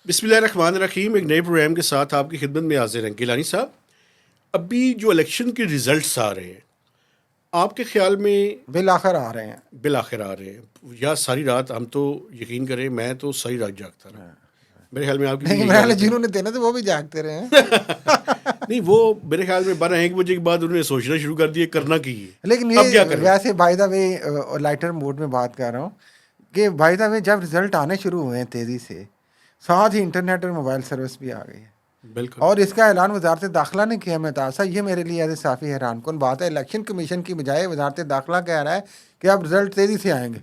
बिस्मिल्लाहिर्रहमानिर्रहीम। एक नए प्रोग्राम के साथ आपकी खिदमत में हाजिर हैं गिलानी साहब। अभी जो इलेक्शन के रिजल्ट्स आ रहे हैं, आपके ख्याल में बिल आखिर आ रहे हैं। बिल आखिर आ रहे हैं या सारी रात, हम तो यकीन करें मैं तो सारी रात जागता रहा। मेरे ख्याल में आपकी भी नहीं, यही मेरे ख्याल हालत है। जिन्होंने देना था वो भी जागते रहे हैं। नहीं, वो मेरे ख्याल में 12-1 बजे के बाद उन्होंने सोचना शुरू कर दिया करना की है, लेकिन अब क्या ये करें। वैसे by the way lighter mode में बात कर रहा हूँ कि बाय द वे जब रिजल्ट आने शुरू हुए हैं तेज़ी से, साथ ही इंटरनेट और मोबाइल सर्विस भी आ गई है बिल्कुल। और इसका ऐलान वजारत दाखिला ने किया। मैं तासा ये मेरे लिए ऐसे काफ़ी हैरान कौन बात है। इलेक्शन कमीशन की बजाय वजारत दाखिला कह रहा है कि अब रिजल्ट तेज़ी से आएंगे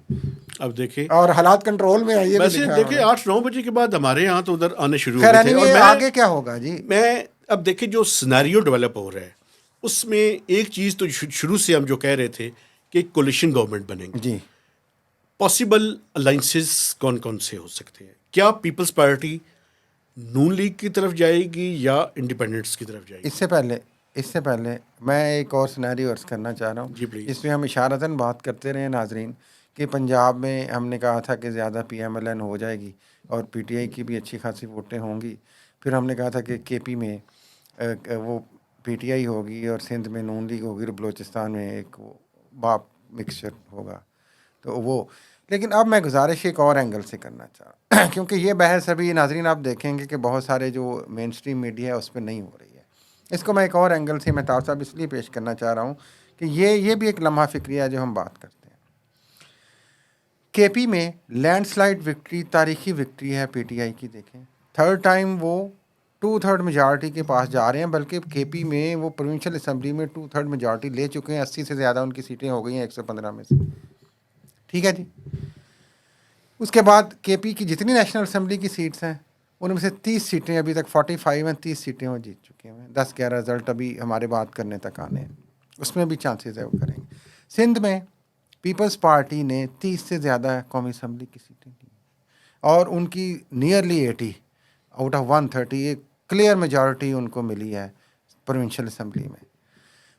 अब देखें, और हालात कंट्रोल में है, ये भी वैसे लिखा है देखें उन्होंने। 8-9 बजे के बाद हमारे यहाँ तो उधर आने शुरू हो खैर गए थे। और एनीवे, मैं आगे क्या होगा जी? मैं अब देखिए जो सिनेरियो डेवलप हो रहा है उसमें एक चीज़ तो शुरू से हम जो कह रहे थे कि कोलिशन गवर्नमेंट बनेंगे। जी, पॉसिबल अलाइंसेस कौन कौन से हो सकते हैं? क्या पीपल्स पार्टी नून लीग की तरफ जाएगी या इंडिपेंडेंट्स की तरफ जाएगी? इससे पहले मैं एक और सिनेरियो अर्ज करना चाह रहा हूँ। जी प्लीज़। इसमें हम इशारतन बात करते रहे नाजरीन कि पंजाब में हमने कहा था कि ज़्यादा PMLN हो जाएगी और PTI की भी अच्छी खासी वोटें होंगी। फिर हमने कहा था कि KP में वो PTI होगी और सिंध में नून लीग होगी और बलूचिस्तान में एक वो बाप मिक्सचर होगा। तो वो, लेकिन अब मैं गुजारिश एक और एंगल से करना चाह क्योंकि ये बहस अभी नाजरीन आप देखेंगे कि बहुत सारे जो मेन स्ट्रीम मीडिया है उस पर नहीं हो रही है। इसको मैं एक और एंगल से मैं साहब इसलिए पेश करना चाह रहा हूँ कि ये भी एक लम्हा फिक्रिया है जो हम बात करते हैं। KP में लैंडस्लाइड विक्ट्री, तारीखी विक्ट्री है PTI की। देखें, थर्ड टाइम वो 2/3 मेजॉरिटी के पास जा रहे हैं, बल्कि KP में वो प्रोविंशियल असम्बली में 2/3 मेजॉरिटी ले चुके हैं। 80 से ज़्यादा उनकी सीटें हो गई हैं 115 में से। ठीक है जी। उसके बाद KP की जितनी नेशनल असम्बली की सीट्स हैं उनमें से 30 सीटें अभी तक 45 हैं, 30 सीटें वो जीत चुके हैं। 10-11 रिजल्ट अभी हमारे बात करने तक आने हैं, उसमें भी चांसेस है वो करेंगे। सिंध में पीपल्स पार्टी ने 30 से ज़्यादा कौमी असम्बली की सीटें ली और उनकी नियरली 80 आउट ऑफ 130 एक क्लियर मेजॉरिटी उनको मिली है प्रोविंशियल असम्बली में।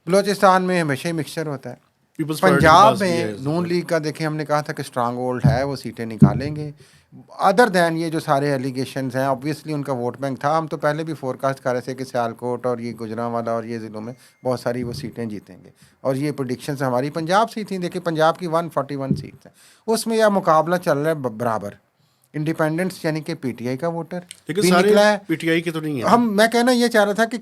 बलूचिस्तान में हमेशा ही मिक्सचर होता है। पीपल्स पार्टी के पंजाब पास भी है में नून ज़्यादा। लीग का देखें, हमने कहा था कि स्ट्रांग होल्ड है, वो सीटें निकालेंगे। अदर दैन ये जो सारे एलिगेशंस हैं, ऑब्वियसली उनका वोट बैंक था। हम तो पहले भी फोरकास्ट कर रहे थे कि सियालकोट और ये गुजरांवाला और ये ज़िलों में बहुत सारी वो सीटें जीतेंगे और ये प्रोडिक्शंस हमारी पंजाब से ही थी। देखिए पंजाब की 141 सीट्स हैं, उसमें यह मुकाबला चल रहा है बराबर। इंडिपेंडेंट्स यानी कि PTI का वोटर लेकिन भी सारे निकला है। पीटीआई के तो नहीं है ना? मैं कहना ये चाह रहा था कि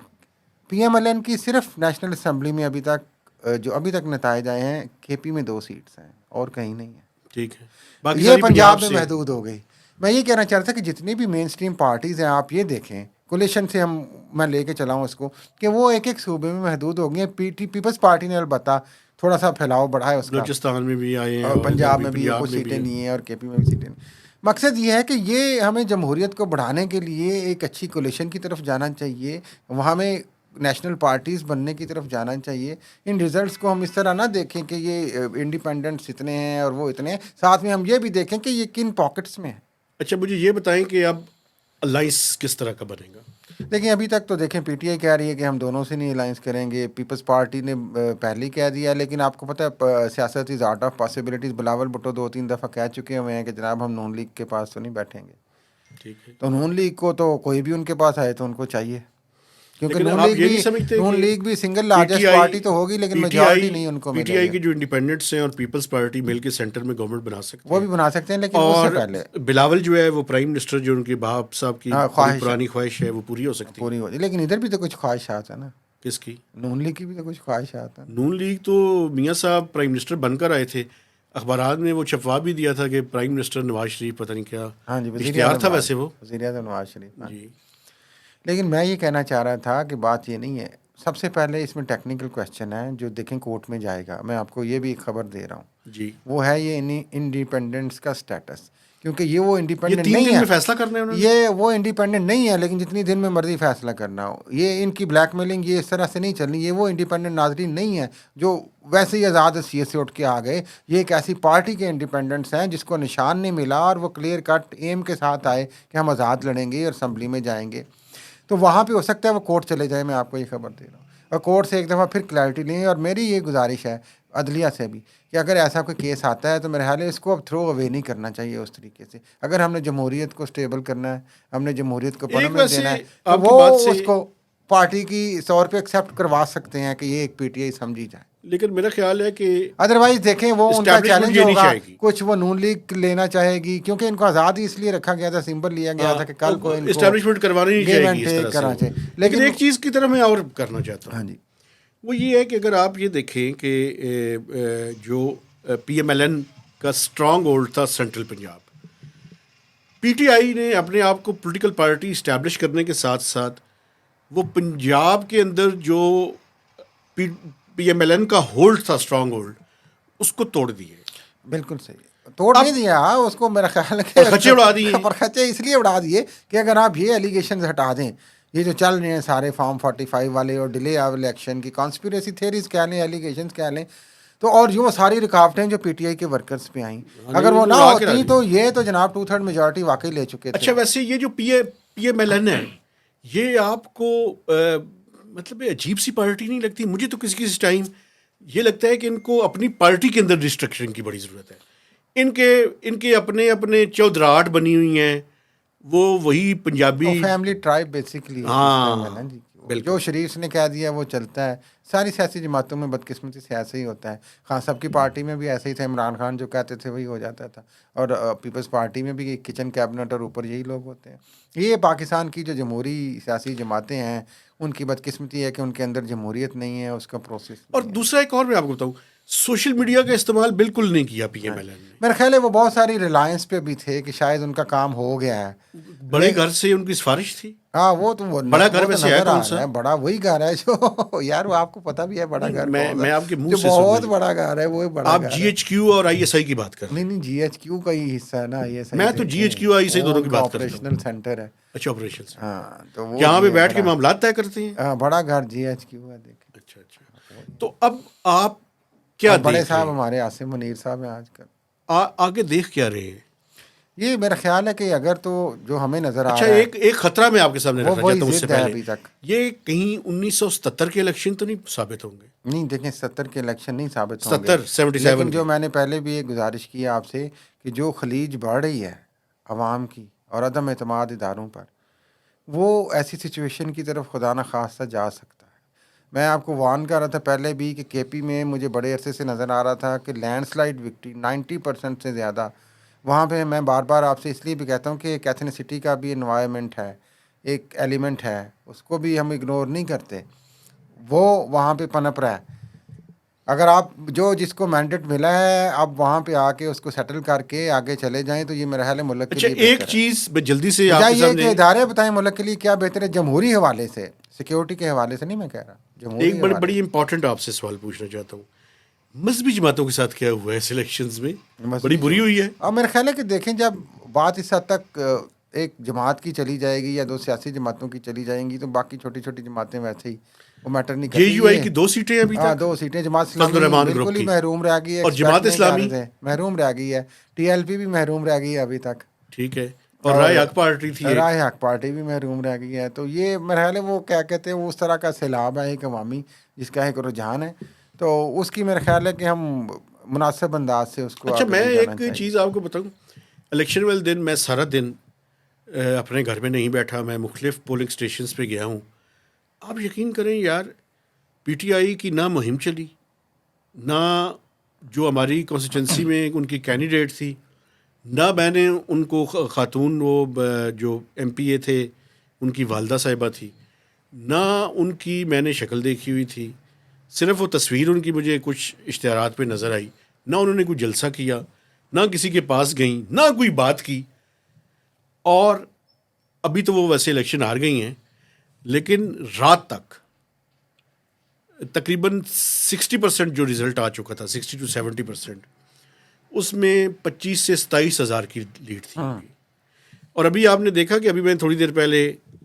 PMLN की सिर्फ नेशनल असम्बली में अभी तक जो अभी तक नतायज आए हैं, KP में 2 सीट्स हैं और कहीं नहीं है। ठीक है, बाकी ये सारी पंजाब में से। महदूद हो गई। मैं ये कहना चाह रहा था कि जितनी भी मेन स्ट्रीम पार्टीज़ हैं, आप ये देखें कोलिशन से मैं लेके चला हूँ उसको कि वो एक एक सूबे में महदूद हो गई हैं। पीपल्स पार्टी ने अलबत्ता थोड़ा सा फैलाव बढ़ा है उसका, बलूचिस्तान में भी आए हैं और और इधर पंजाब भी में भी ये पंजाब कुछ में भी सीटें है। नहीं हैं और KP में भी सीटें नहीं। मकसद ये है कि ये हमें जमहूरियत को बढ़ाने के लिए एक अच्छी कोलिशन की तरफ जाना चाहिए, वहाँ में नेशनल पार्टीज़ बनने की तरफ जाना चाहिए। इन रिजल्ट्स को हम इस तरह ना देखें कि ये इंडिपेंडेंट्स इतने हैं और वो इतने हैं, साथ में हम ये भी देखें कि ये किन पॉकेट्स में है। अच्छा, मुझे ये बताएं कि अब अलाइंस किस तरह का बनेगा? देखिए अभी तक तो देखें PTI कह रही है कि हम दोनों से नहीं अलाइंस करेंगे। पीपल्स पार्टी ने पहले ही कह दिया, लेकिन आपको पता है सियासत is art of possibilities. Bilawal Bhutto 2-3 दफ़ा कह चुके हुए हैं कि जनाब हम नून लीग के पास तो नहीं बैठेंगे। ठीक है, तो नून लीग को तो कोई भी उनके पास आए तो उनको चाहिए, क्योंकि लेकिन आप ये नहीं समझते नून कि लीग भी सिंगल लार्जेस्ट पीटीआई पार्टी तो होगी, लेकिन मेजॉरिटी पीटीआई नहीं उनको पीटीआई मिलेगी। के जो इंडिपेंडेंट्स हैं और पीपल्स पार्टी मिलकर सेंटर में गवर्नमेंट बना सकते वो हैं। भी बना सकते हैं, लेकिन उससे और पहले बिलावल जो है वो प्राइम मिनिस्टर, जो उनके बाप साहब की बड़ी ख्वाहिश पुरानी ख्वाहिश है, वो पूरी हो सकती है। पूरी होती, लेकिन इधर भी तो कुछ ख्वाहिशात है ना, किसकी? नून लीग की भी तो कुछ ख्वाहिशात है। नून लीग तो मियाँ साहब प्राइम मिनिस्टर बनकर आए थे, अखबारात में वो छपवा भी दिया था कि प्राइम मिनिस्टर नवाज शरीफ, पता नहीं क्या हाँ जी, इश्तिहार था वैसे वो। वज़ीर आज़म नवाज शरीफ। हाँ, जी। लेकिन मैं ये कहना चाह रहा था कि बात ये नहीं है। सबसे पहले इसमें टेक्निकल क्वेश्चन है जो देखें कोर्ट में जाएगा। मैं आपको ये भी एक खबर दे रहा हूँ, जी, वो है ये इंडिपेंडेंस का स्टेटस, क्योंकि ये वो ये इंडिपेंडेंट 3 नहीं दिन है। में फैसला करना है उन्होंने। ये वो इंडिपेंडेंट नहीं है, लेकिन जितनी दिन में मर्जी फैसला करना हो। ये इनकी ब्लैकमेलिंग ये इस तरह से नहीं चलनी। ये वो इंडिपेंडेंट नाजरीन नहीं है जो वैसे ही आज़ाद हैसियत से उठ के आ गए। ये एक ऐसी पार्टी के इंडिपेंडेंट्स हैं जिसको निशान नहीं मिला और वो क्लियर कट एम के साथ आए कि हम आज़ाद लड़ेंगे और असम्बली में जाएंगे। तो वहाँ पे हो सकता है वो कोर्ट चले जाए। मैं आपको ये खबर दे रहा हूँ। और कोर्ट से एक दफ़ा फिर क्लैरिटी लें। और मेरी ये गुजारिश है अदलिया से भी कि अगर ऐसा कोई केस आता है तो मेरे ख्याल है इसको अब थ्रो अवे नहीं करना चाहिए उस तरीके से। अगर हमने जमहूरियत को स्टेबल करना है, हमने जमहूरियत को एक परमानेंट देना वैसे है, तो आपकी वो बात से, उसको पार्टी की तौर पे एक्सेप्ट करवा सकते हैं कि ये एक पीटीआई समझी जाए। लेकिन मेरा ख्याल है कि अदरवाइज देखें वो उनका एस्टैब्लिशमेंट चैलेंज ये नहीं होगा, चाहेगी। कुछ वो नून लीग लेना चाहेगी क्योंकि इनको आज़ाद ही इसलिए रखा गया था, सिंबल लिया गया था कि कल को इनको एस्टैब्लिशमेंट करवानी नहीं गिव चाहेगी एंड इस टेक तरह से करना वो। चाहिए। लेकिन लेकिन एक चीज़ की तरफ मैं और करना चाहता हाँ हूँ, जी, वो ये है कि अगर आप ये देखें कि जो PMLN का स्ट्रांग होल्ड था सेंट्रल पंजाब, PTI ने अपने आप को पॉलिटिकल पार्टी इस्टेब्लिश करने के साथ साथ वो पंजाब के अंदर जो PMLN का होल्ड था, स्ट्रांग होल्ड, उसको तोड़ दिए बिल्कुल सही है। तोड़ नहीं अब दिया उसको, मेरा ख्याल है और खर्चे उड़ा दिए। पर खर्चे इसलिए उड़ा दिए कि अगर आप ये एलिगेशन हटा दें, ये जो चल रहे हैं सारे फॉर्म 45 वाले और डिले ऑफ इलेक्शन की कॉन्स्पिरेसी थेरीज कह लें, एलिगेशंस कह लें, तो और जो सारी रुकावटें जो पीटीआई के वर्कर्स पे आई, अगर वो ना होती तो ये तो जनाब 2/3 मेजॉरिटी वाकई ले चुके थे। अच्छा, वैसे ये जो PMLN है, ये आपको मतलब ये अजीब सी पार्टी नहीं लगती? मुझे तो किसी किसी टाइम ये लगता है कि इनको अपनी पार्टी के अंदर रिस्ट्रक्शन की बड़ी ज़रूरत है। इनके अपने अपने चौधराट बनी हुई हैं, वो वही पंजाबी फैमिली ट्राइब बेसिकली। हाँ, जो शरीफ ने कह दिया वो चलता है। सारी सियासी जमातों में बदकिस्मती से ऐसे ही होता है। खान साहब की पार्टी में भी ऐसे ही था, इमरान खान जो कहते थे वही हो जाता था। और पीपल्स पार्टी में भी किचन कैबिनेट और ऊपर यही लोग होते हैं। ये पाकिस्तान की जो जमहूरी सियासी जमातें हैं उनकी बदकिस्मती है कि उनके अंदर जमहूरियत नहीं है, उसका प्रोसेस। और दूसरा एक और मैं आपको बताऊं, सोशल मीडिया का इस्तेमाल बिल्कुल नहीं किया PMLN ने। मेरा ख्याल है वो बहुत सारी रिलायंस पे भी थे कि शायद उनका काम हो गया है। बड़े घर से उनकी सिफारिश थी। हाँ वो तो वो बड़ा घर वो तो वैसे है नजर आ कौन रहा सा? है, बड़ा वही घर है जो यार वो आपको पता भी है बड़ा घर मैं कौन मैं सा, आपके मुंह जो से बहुत सुन बड़ा घर है वो बड़ा आप घर है। GHQ और ISI की बात कर रहे हैं। नहीं GHQ का ही हिस्सा है ना ये। मैं तो GHQ ISI दोनों की बात कर रहा हूँ। ऑपरेशनल सेंटर है। अच्छा, ऑपरेशन से हाँ तो वो यहाँ पे ये बैठ के बड़ा मामला तय करते हैं। हाँ, बड़ा घर GHQ है देखें। अच्छा अच्छा, तो अब आप क्या और बड़े देख रहे साहब हैं? हमारे आसिम मुनीर साहब हैं आजकल। आगे देख क्या रहे हैं? ये मेरा ख्याल है कि अगर तो जो हमें नजर आ अच्छा, रहा है एक खतरा मैं आपके सामने वो रखना वही चाहता हूँ उससे जिद है पहले, अभी तक। ये कहीं 1977 के इलेक्शन तो नहीं साबित होंगे? नहीं देखें 70 के इलेक्शन नहीं साबित होंगे। 77 लेकिन जो के। मैंने पहले भी एक गुजारिश की है आपसे कि जो खलीज बढ़ रही है अवाम की और अदम एतमाद इदारों पर, वो ऐसी सिचुएशन की तरफ खुदा न खास्ता जा सकता है। मैं आपको वार्न कर रहा था पहले भी कि KP में मुझे बड़े अरसे से नज़र आ रहा था कि लैंडस्लाइड विक्ट्री 90% से ज़्यादा वहाँ पे। मैं बार बार आपसे इसलिए भी कहता हूँ कि एक एथनिसिटी का भी एनवायरनमेंट है, एक एलिमेंट है, उसको भी हम इग्नोर नहीं करते, वो वहाँ पे पनप रहा है। अगर आप जो जिसको मैंडेट मिला है आप वहाँ पे आके उसको सेटल करके आगे चले जाएं तो ये मेरा ख्याल है मुल्क के अच्छा, लिए एक बेहतर है। चीज मैं जल्दी से आपके चाहिए कि सामने, इदारे बताएं मुल्क के लिए क्या बेहतर है, जमहूरी हवाले से, सिक्योरिटी के हवाले से नहीं मैं कह रहा, जमहूरी एक बड़ी हवाले बड़ी इंपॉर्टेंट आपसे सवाल पूछना चाहता हूँ। मजहबी जमातों के साथ क्या हुआ है इस इलेक्शंस में? से। बड़ी बुरी हुई है। और मेरा ख्याल है कि देखें जब बात इस हद तक एक जमात की चली जाएगी या दो सियासी जमातों की चली जाएंगी तो बाकी छोटी छोटी जमातें वैसे ही वो मैटर नहीं करती। JUI की 2 सीटें अभी हाँ तक, 2 सीटें जमात फजलुर इस्लामी रहमान ग्रुप बिल्कुल ही की, महरूम रह गई है। और जमात expect नहीं कर इस्लामी रहे थे, महरूम रह गई है। TLP भी महरूम रह गई है अभी तक। ठीक है, और राय हक पार्टी थी, राय हक पार्टी भी महरूम रह गई है। तो ये मेरा ख्याल है वो क्या कहते हैं वो उस तरह का सैलाब है एक अवामी जिसका एक रुझान है, तो उसकी मेरा ख्याल है कि हम मुनासिब अंदाज से उसको अच्छा, आगे मैं ले जाना एक चाहिए। चीज़ आपको बताऊं, इलेक्शन वाले दिन मैं सारा दिन अपने घर में नहीं बैठा, मैं मुख्तलिफ पोलिंग स्टेशंस पे गया हूँ। आप यकीन करें यार, PTI की ना मुहिम चली, ना जो हमारी कॉन्स्टिट्यूंसी में उनकी कैंडिडेट थी, ना मैंने उनको खातून वो जो MPA थे उनकी वालदा साहिबा थी, ना उनकी मैंने शक्ल देखी हुई थी, सिर्फ वो तस्वीर उनकी मुझे कुछ इश्तिहारात पे नज़र आई। ना उन्होंने कोई जलसा किया, ना किसी के पास गई, ना कोई बात की। और अभी तो वो वैसे इलेक्शन हार गई हैं, लेकिन रात तक तकरीबन 60% जो रिज़ल्ट आ चुका था, 60 to 70%, उसमें 25 से 27 हज़ार की लीड थी उनकी। और अभी आपने देखा कि अभी मैंने थोड़ी देर पहले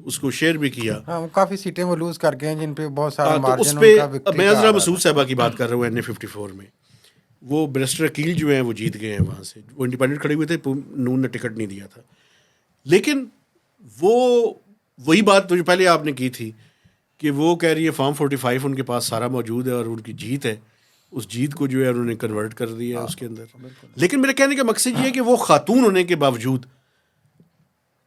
उसको शेयर भी किया। हाँ वो काफ़ी सीटें वो लूज़ कर गए हैं जिन पे बहुत सारा तो उस मार्जिन पे उनका विक्ट्री मैं का आ ज़रा रहा मसूद था। साहबा की बात कर रहा हूँ। NA 54 में वो बैरिस्टर अकील जो हैं वो जीत गए हैं वहाँ से, वो इंडिपेंडेंट खड़े हुए थे, नून ने टिकट नहीं दिया था। लेकिन वो वही बात जो पहले आपने की थी कि वो कह रही है फॉर्म 45 उनके पास सारा मौजूद है और उनकी जीत है, उस जीत को जो है उन्होंने कन्वर्ट कर दिया है उसके अंदर। लेकिन मेरे कहने का मकसद ये है कि वो खातून होने के बावजूद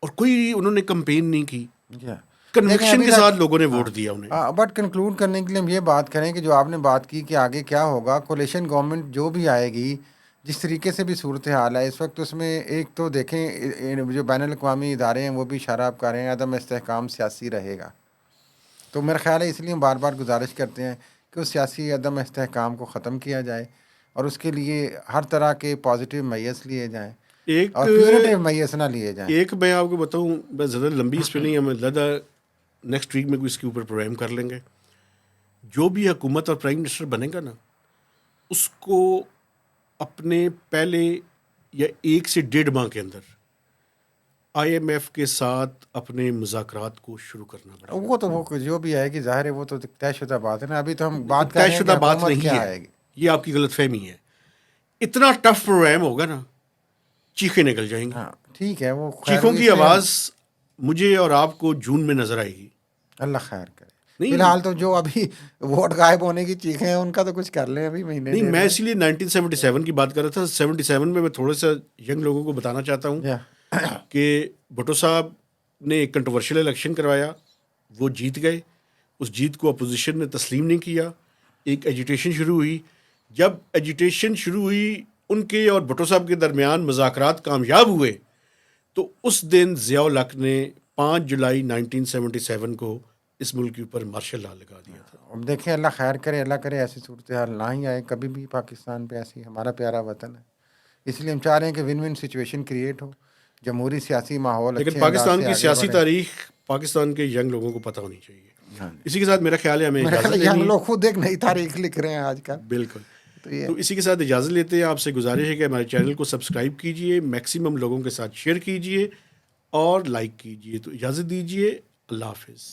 और कोई उन्होंने कंपेन नहीं की, या कन्विक्शन के साथ लोगों ने वोट दिया उन्हें। बट कंक्लूड करने के लिए हम ये बात करें कि जो आपने बात की कि आगे क्या होगा, कोलिशन गवर्नमेंट जो भी आएगी, जिस तरीके से भी सूरत हाल है इस वक्त, उसमें एक तो देखें जो बैनुल अक़वामी इदारे हैं वो भी शराब कर रहे हैं, अदम इस्तेहकाम सियासी रहेगा। तो मेरा ख्याल है इसलिए हम बार बार गुजारिश करते हैं कि उस सियासी अदम इस्तेहकाम को ख़त्म किया जाए और उसके लिए हर तरह के पॉजिटिव मैयर्स लिए जाएँ एक और प्यूरेटिव मैयर्स ना लिए जाएँ। एक मैं आपको बताऊं, मैं ज़्यादा लंबी इस पे नहीं, हमें लगा नेक्स्ट वीक में कोई इसके ऊपर प्रोग्राम कर लेंगे। जो भी हुकूमत और प्राइम मिनिस्टर बनेगा ना, उसको अपने पहले या 1 से 1.5 माह के अंदर IMF के साथ अपने मुज़ाकरात को शुरू करना पड़ेगा। वो जो भी आएगी ज़ाहिर है वो तो तयशुदा बात है ना, अभी तो हम बात कर रहे हैं कि तयशुदा बात हुकूमत नहीं क्या है, आएगी। ये आपकी गलतफहमी है। इतना टफ प्रोग्राम होगा ना, चीखें निकल जाएंगी। हाँ ठीक है, वो खैर चीखों की इसलिए आवाज़ मुझे और आपको जून में नजर आएगी। अल्लाह खैर करे। नहीं फिलहाल तो जो अभी वोट गायब होने की चीखें हैं उनका तो कुछ कर लें अभी महीने नहीं, डेढ़ मैं में। इसलिए 1977 की बात कर रहा था। 77 में मैं थोड़ा सा यंग लोगों को बताना चाहता हूँ या कि भुट्टो साहब ने एक कंट्रोवर्शियल इलेक्शन करवाया, वो जीत गए। उस जीत को अपोजिशन ने तस्लीम नहीं किया, एक एजिटेशन शुरू हुई। जब एजिटेशन शुरू हुई, उनके और भुट्टो साहब के दरमियान मुज़ाकरात कामयाब हुए, तो उस दिन ज़िया-उल हक ने 5 जुलाई 1977 को इस मुल्क के ऊपर मार्शल लॉ लगा दिया था। अब देखें, अल्लाह खैर करे, अल्लाह करे ऐसी सूरत हाल ना ही आए कभी भी पाकिस्तान पे। ऐसी हमारा प्यारा वतन है, इसलिए हम चाह रहे हैं कि विन विन सिचुएशन क्रिएट हो, जमहूरी सियासी माहौल लेकिन अच्छे अंदाज पाकिस्तान से की आगे सियासी बढ़े। तारीख पाकिस्तान के यंग लोगों को पता होनी चाहिए। हाँ जी, इसी के साथ मेरा ख्याल है हमें मेरा ख्याल इजाज़त है यंग लेनी है। लोग खुद एक नई तारीख लिख रहे हैं आजकल। बिल्कुल। तो ये तो इसी के साथ इजाज़त लेते हैं। आपसे गुजारिश है कि हमारे चैनल को सब्सक्राइब कीजिए, मैक्सिमम लोगों के साथ शेयर कीजिए और लाइक कीजिए। तो इजाज़त दीजिए, अल्लाह हाफिज़।